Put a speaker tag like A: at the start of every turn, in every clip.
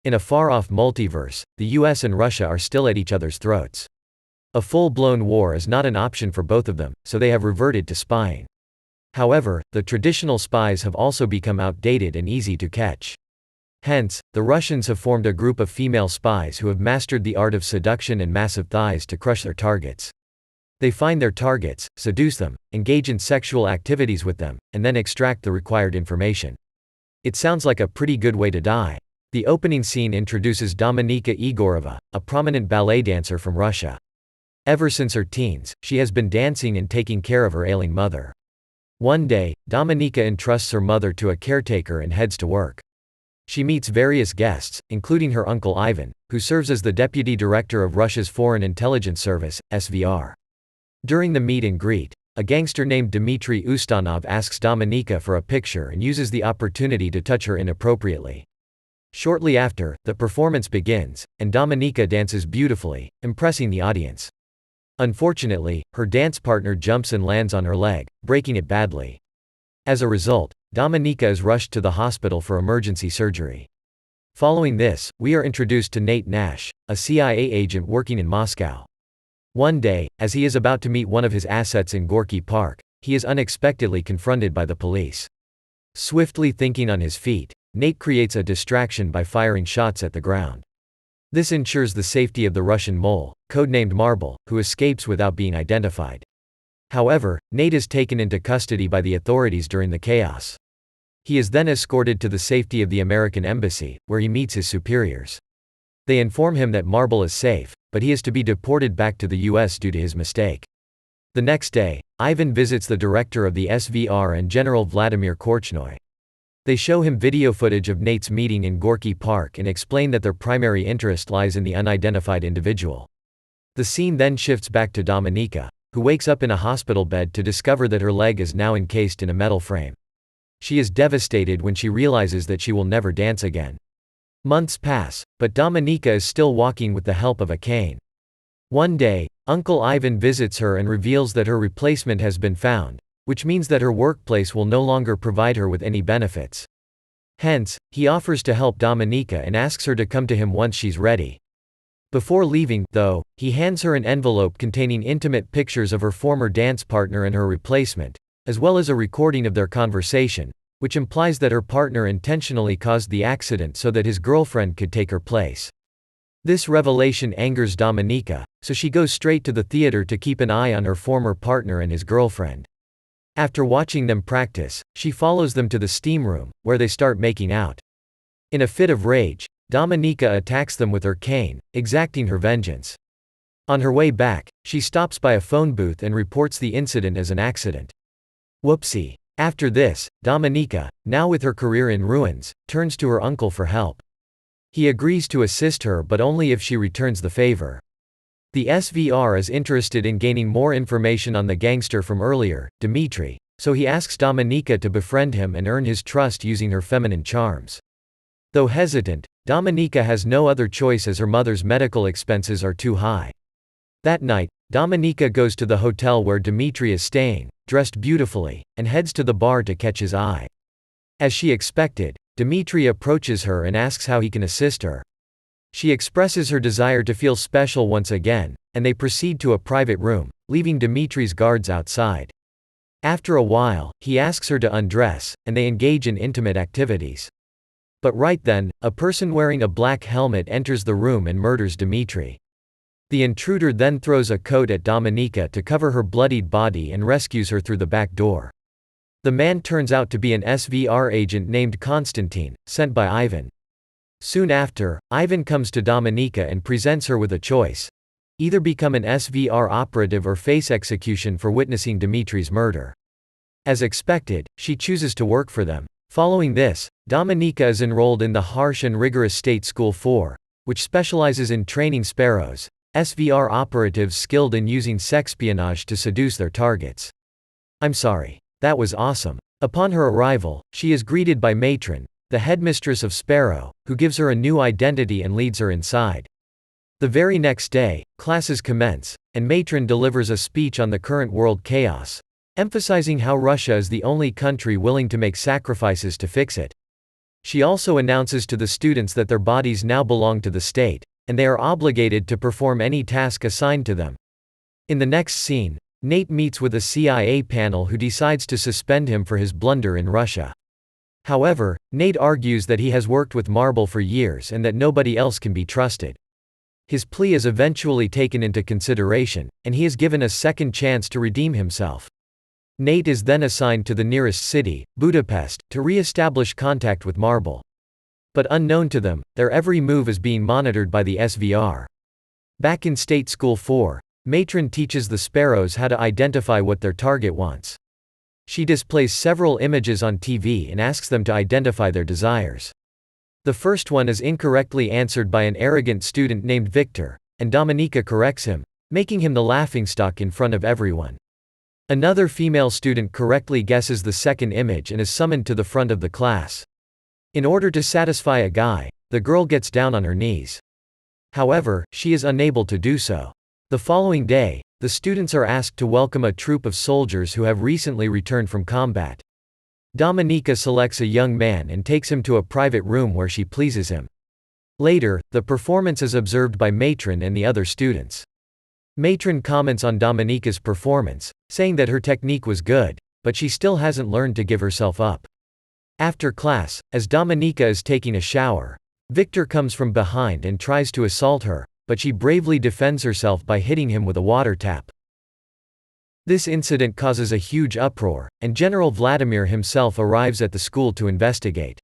A: In a far-off multiverse, the US and Russia are still at each other's throats. A full-blown war is not an option for both of them, so they have reverted to spying. However, the traditional spies have also become outdated and easy to catch. Hence, the Russians have formed a group of female spies who have mastered the art of seduction and massive thighs to crush their targets. They find their targets, seduce them, engage in sexual activities with them, and then extract the required information. It sounds like a pretty good way to die. The opening scene introduces Dominika Egorova, a prominent ballet dancer from Russia. Ever since her teens, she has been dancing and taking care of her ailing mother. One day, Dominika entrusts her mother to a caretaker and heads to work. She meets various guests, including her uncle Ivan, who serves as the deputy director of Russia's Foreign Intelligence Service, SVR. During the meet and greet, a gangster named Dmitry Ustanov asks Dominika for a picture and uses the opportunity to touch her inappropriately. Shortly after, the performance begins, and Dominika dances beautifully, impressing the audience. Unfortunately, her dance partner jumps and lands on her leg, breaking it badly. As a result, Dominika is rushed to the hospital for emergency surgery. Following this, we are introduced to Nate Nash, a CIA agent working in Moscow. One day, as he is about to meet one of his assets in Gorky Park, he is unexpectedly confronted by the police. Swiftly thinking on his feet, Nate creates a distraction by firing shots at the ground. This ensures the safety of the Russian mole, codenamed Marble, who escapes without being identified. However, Nate is taken into custody by the authorities during the chaos. He is then escorted to the safety of the American embassy, where he meets his superiors. They inform him that Marble is safe, but he is to be deported back to the US due to his mistake. The next day, Ivan visits the director of the SVR and General Vladimir Korchnoi. They show him video footage of Nate's meeting in Gorky Park and explain that their primary interest lies in the unidentified individual. The scene then shifts back to Dominika, who wakes up in a hospital bed to discover that her leg is now encased in a metal frame. She is devastated when she realizes that she will never dance again. Months pass, but Dominika is still walking with the help of a cane. One day, Uncle Ivan visits her and reveals that her replacement has been found, which means that her workplace will no longer provide her with any benefits. Hence, he offers to help Dominika and asks her to come to him once she's ready. Before leaving, though, he hands her an envelope containing intimate pictures of her former dance partner and her replacement, as well as a recording of their conversation, which implies that her partner intentionally caused the accident so that his girlfriend could take her place. This revelation angers Dominika, so she goes straight to the theater to keep an eye on her former partner and his girlfriend. After watching them practice, she follows them to the steam room, where they start making out. In a fit of rage, Dominika attacks them with her cane, exacting her vengeance. On her way back, she stops by a phone booth and reports the incident as an accident. Whoopsie. After this, Dominika, now with her career in ruins, turns to her uncle for help. He agrees to assist her but only if she returns the favor. The SVR is interested in gaining more information on the gangster from earlier, Dmitry, so he asks Dominika to befriend him and earn his trust using her feminine charms. Though hesitant, Dominika has no other choice as her mother's medical expenses are too high. That night, Dominika goes to the hotel where Dmitry is staying, dressed beautifully, and heads to the bar to catch his eye. As she expected, Dmitry approaches her and asks how he can assist her. She expresses her desire to feel special once again, and they proceed to a private room, leaving Dmitry's guards outside. After a while, he asks her to undress, and they engage in intimate activities. But right then, a person wearing a black helmet enters the room and murders Dmitry. The intruder then throws a coat at Dominika to cover her bloodied body and rescues her through the back door. The man turns out to be an SVR agent named Konstantin, sent by Ivan. Soon after, Ivan comes to Dominika and presents her with a choice: either become an SVR operative or face execution for witnessing Dmitry's murder. As expected, she chooses to work for them. Following this, Dominika is enrolled in the harsh and rigorous State School 4, which specializes in training Sparrows, SVR operatives skilled in using sexpionage to seduce their targets. I'm sorry. That was awesome. Upon her arrival, she is greeted by Matron, the headmistress of Sparrow, who gives her a new identity and leads her inside. The very next day, classes commence, and Matron delivers a speech on the current world chaos, emphasizing how Russia is the only country willing to make sacrifices to fix it. She also announces to the students that their bodies now belong to the state, and they are obligated to perform any task assigned to them. In the next scene, Nate meets with a CIA panel who decides to suspend him for his blunder in Russia. However, Nate argues that he has worked with Marble for years and that nobody else can be trusted. His plea is eventually taken into consideration, and he is given a second chance to redeem himself. Nate is then assigned to the nearest city, Budapest, to re-establish contact with Marble. But unknown to them, their every move is being monitored by the SVR. Back in State School 4, Matron teaches the Sparrows how to identify what their target wants. She displays several images on TV and asks them to identify their desires. The first one is incorrectly answered by an arrogant student named Victor, and Dominika corrects him, making him the laughingstock in front of everyone. Another female student correctly guesses the second image and is summoned to the front of the class. In order to satisfy a guy, the girl gets down on her knees. However, she is unable to do so. The following day, the students are asked to welcome a troop of soldiers who have recently returned from combat. Dominika selects a young man and takes him to a private room where she pleases him. Later, the performance is observed by Matron and the other students. Matron comments on Dominika's performance, saying that her technique was good, but she still hasn't learned to give herself up. After class, as Dominika is taking a shower, Victor comes from behind and tries to assault her, but she bravely defends herself by hitting him with a water tap. This incident causes a huge uproar, and General Vladimir himself arrives at the school to investigate.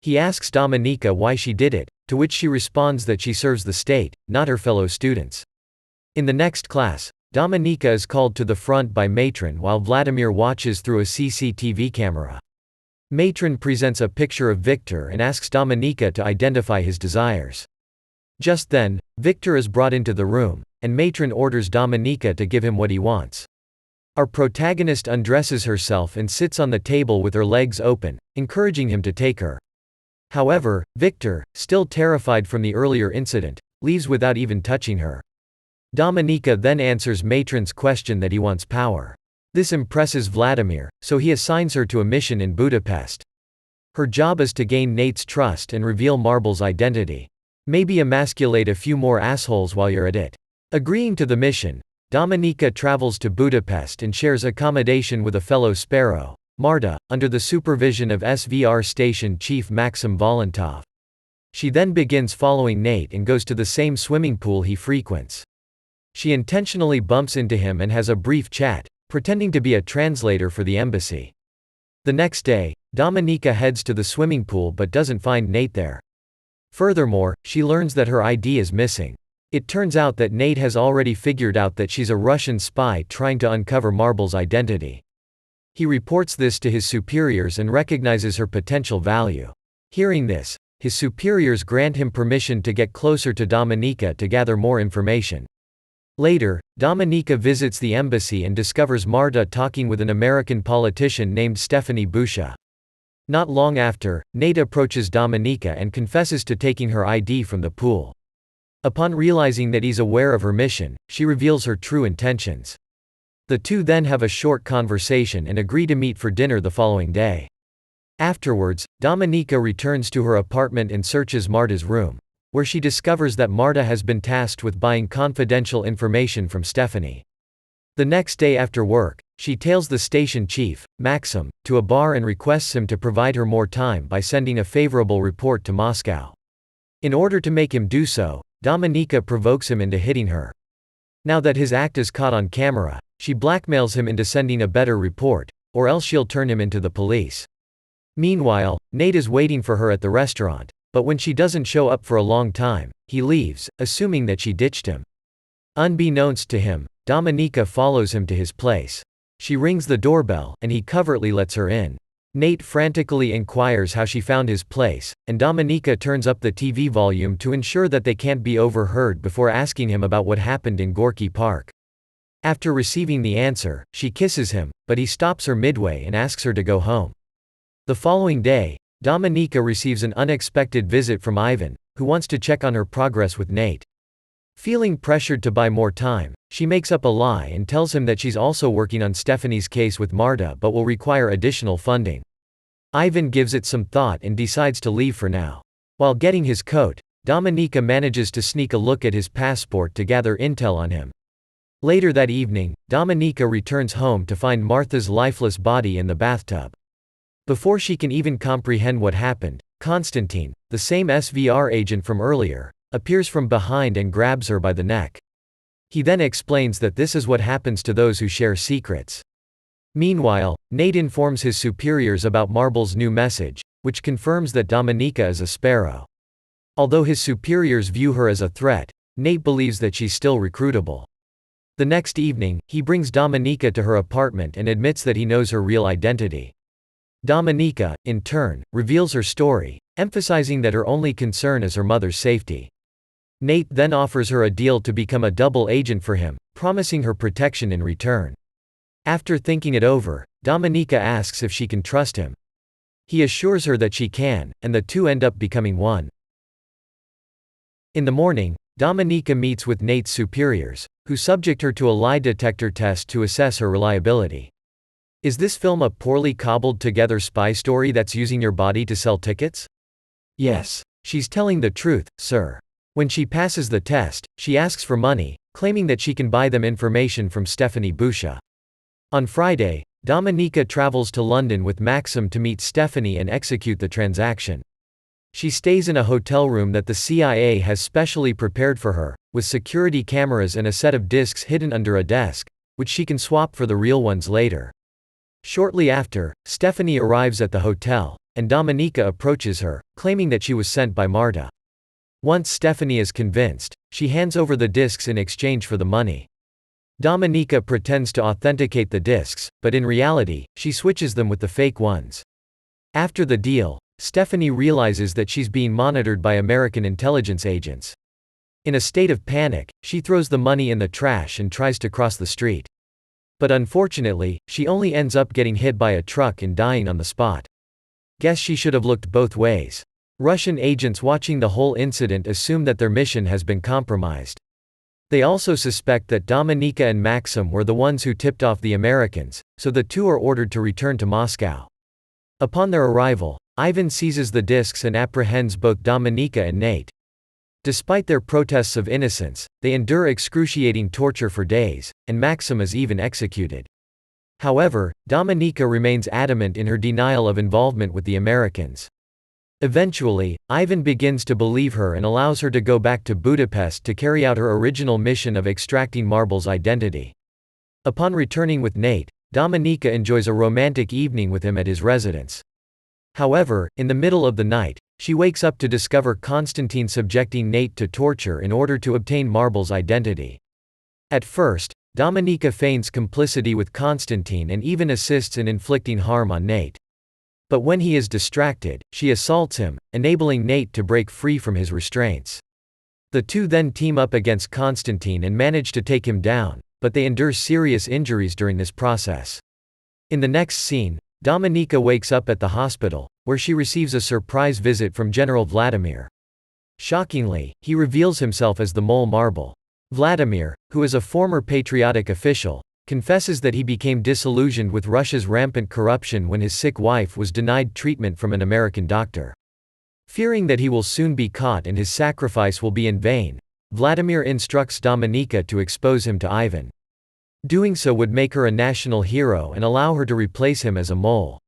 A: He asks Dominika why she did it, to which she responds that she serves the state, not her fellow students. In the next class, Dominika is called to the front by Matron while Vladimir watches through a CCTV camera. Matron presents a picture of Victor and asks Dominika to identify his desires. Just then, Victor is brought into the room, and Matron orders Dominika to give him what he wants. Our protagonist undresses herself and sits on the table with her legs open, encouraging him to take her. However, Victor, still terrified from the earlier incident, leaves without even touching her. Dominika then answers Matron's question that he wants power. This impresses Vladimir, so he assigns her to a mission in Budapest. Her job is to gain Nate's trust and reveal Marble's identity. Maybe emasculate a few more assholes while you're at it. Agreeing to the mission, Dominika travels to Budapest and shares accommodation with a fellow Sparrow, Marta, under the supervision of SVR station chief Maxim Volantov. She then begins following Nate and goes to the same swimming pool he frequents. She intentionally bumps into him and has a brief chat, pretending to be a translator for the embassy. The next day, Dominika heads to the swimming pool but doesn't find Nate there. Furthermore, she learns that her ID is missing. It turns out that Nate has already figured out that she's a Russian spy trying to uncover Marble's identity. He reports this to his superiors and recognizes her potential value. Hearing this, his superiors grant him permission to get closer to Dominika to gather more information. Later, Dominika visits the embassy and discovers Marta talking with an American politician named Stephanie Busha. Not long after, Nate approaches Dominika and confesses to taking her ID from the pool. Upon realizing that he's aware of her mission, she reveals her true intentions. The two then have a short conversation and agree to meet for dinner the following day. Afterwards, Dominika returns to her apartment and searches Marta's room, where she discovers that Marta has been tasked with buying confidential information from Stephanie. The next day after work, she tails the station chief, Maxim, to a bar and requests him to provide her more time by sending a favorable report to Moscow. In order to make him do so, Dominika provokes him into hitting her. Now that his act is caught on camera, she blackmails him into sending a better report, or else she'll turn him into the police. Meanwhile, Nate is waiting for her at the restaurant, but when she doesn't show up for a long time, he leaves, assuming that she ditched him. Unbeknownst to him, Dominika follows him to his place. She rings the doorbell, and he covertly lets her in. Nate frantically inquires how she found his place, and Dominika turns up the TV volume to ensure that they can't be overheard before asking him about what happened in Gorky Park. After receiving the answer, she kisses him, but he stops her midway and asks her to go home. The following day, Dominika receives an unexpected visit from Ivan, who wants to check on her progress with Nate. Feeling pressured to buy more time, she makes up a lie and tells him that she's also working on Stephanie's case with Marta but will require additional funding. Ivan gives it some thought and decides to leave for now. While getting his coat, Dominika manages to sneak a look at his passport to gather intel on him. Later that evening, Dominika returns home to find Martha's lifeless body in the bathtub. Before she can even comprehend what happened, Konstantin, the same SVR agent from earlier, appears from behind and grabs her by the neck. He then explains that this is what happens to those who share secrets. Meanwhile, Nate informs his superiors about Marble's new message, which confirms that Dominika is a Sparrow. Although his superiors view her as a threat, Nate believes that she's still recruitable. The next evening, he brings Dominika to her apartment and admits that he knows her real identity. Dominika, in turn, reveals her story, emphasizing that her only concern is her mother's safety. Nate then offers her a deal to become a double agent for him, promising her protection in return. After thinking it over, Dominika asks if she can trust him. He assures her that she can, and the two end up becoming one. In the morning, Dominika meets with Nate's superiors, who subject her to a lie detector test to assess her reliability. Is this film a poorly cobbled together spy story that's using your body to sell tickets? Yes. She's telling the truth, sir. When she passes the test, she asks for money, claiming that she can buy them information from Stephanie Busha. On Friday, Dominika travels to London with Maxim to meet Stephanie and execute the transaction. She stays in a hotel room that the CIA has specially prepared for her, with security cameras and a set of discs hidden under a desk, which she can swap for the real ones later. Shortly after, Stephanie arrives at the hotel, and Dominika approaches her, claiming that she was sent by Marta. Once Stephanie is convinced, she hands over the discs in exchange for the money. Dominika pretends to authenticate the discs, but in reality, she switches them with the fake ones. After the deal, Stephanie realizes that she's being monitored by American intelligence agents. In a state of panic, she throws the money in the trash and tries to cross the street. But unfortunately, she only ends up getting hit by a truck and dying on the spot. Guess she should have looked both ways. Russian agents watching the whole incident assume that their mission has been compromised. They also suspect that Dominika and Maxim were the ones who tipped off the Americans, so the two are ordered to return to Moscow. Upon their arrival, Ivan seizes the discs and apprehends both Dominika and Nate. Despite their protests of innocence, they endure excruciating torture for days, and Maxim is even executed. However, Dominika remains adamant in her denial of involvement with the Americans. Eventually, Ivan begins to believe her and allows her to go back to Budapest to carry out her original mission of extracting Marble's identity. Upon returning with Nate, Dominika enjoys a romantic evening with him at his residence. However, in the middle of the night, she wakes up to discover Konstantin subjecting Nate to torture in order to obtain Marble's identity. At first, Dominika feigns complicity with Konstantin and even assists in inflicting harm on Nate. But when he is distracted, she assaults him, enabling Nate to break free from his restraints. The two then team up against Konstantin and manage to take him down, but they endure serious injuries during this process. In the next scene, Dominika wakes up at the hospital, where she receives a surprise visit from General Vladimir. Shockingly, he reveals himself as the mole Marble. Vladimir, who is a former patriotic official, confesses that he became disillusioned with Russia's rampant corruption when his sick wife was denied treatment from an American doctor. Fearing that he will soon be caught and his sacrifice will be in vain, Vladimir instructs Dominika to expose him to Ivan. Doing so would make her a national hero and allow her to replace him as a mole.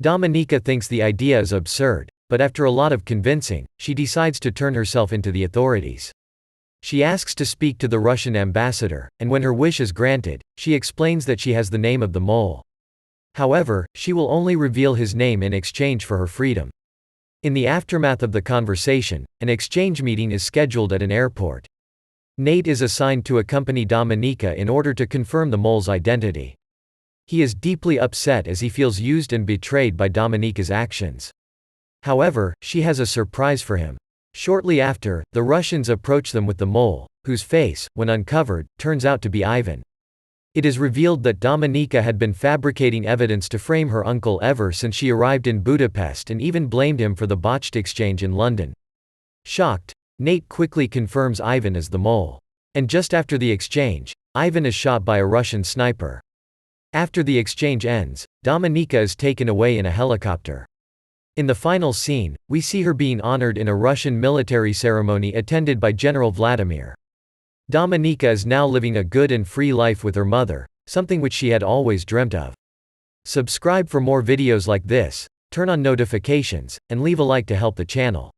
A: Dominika thinks the idea is absurd, but after a lot of convincing, she decides to turn herself into the authorities. She asks to speak to the Russian ambassador, and when her wish is granted, she explains that she has the name of the mole. However, she will only reveal his name in exchange for her freedom. In the aftermath of the conversation, an exchange meeting is scheduled at an airport. Nate is assigned to accompany Dominika in order to confirm the mole's identity. He is deeply upset as he feels used and betrayed by Dominika's actions. However, she has a surprise for him. Shortly after, the Russians approach them with the mole, whose face, when uncovered, turns out to be Ivan. It is revealed that Dominika had been fabricating evidence to frame her uncle ever since she arrived in Budapest and even blamed him for the botched exchange in London. Shocked, Nate quickly confirms Ivan as the mole. And just after the exchange, Ivan is shot by a Russian sniper. After the exchange ends, Dominika is taken away in a helicopter. In the final scene, we see her being honored in a Russian military ceremony attended by General Vladimir. Dominika is now living a good and free life with her mother, something which she had always dreamt of. Subscribe for more videos like this, turn on notifications, and leave a like to help the channel.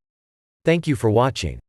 A: Thank you for watching.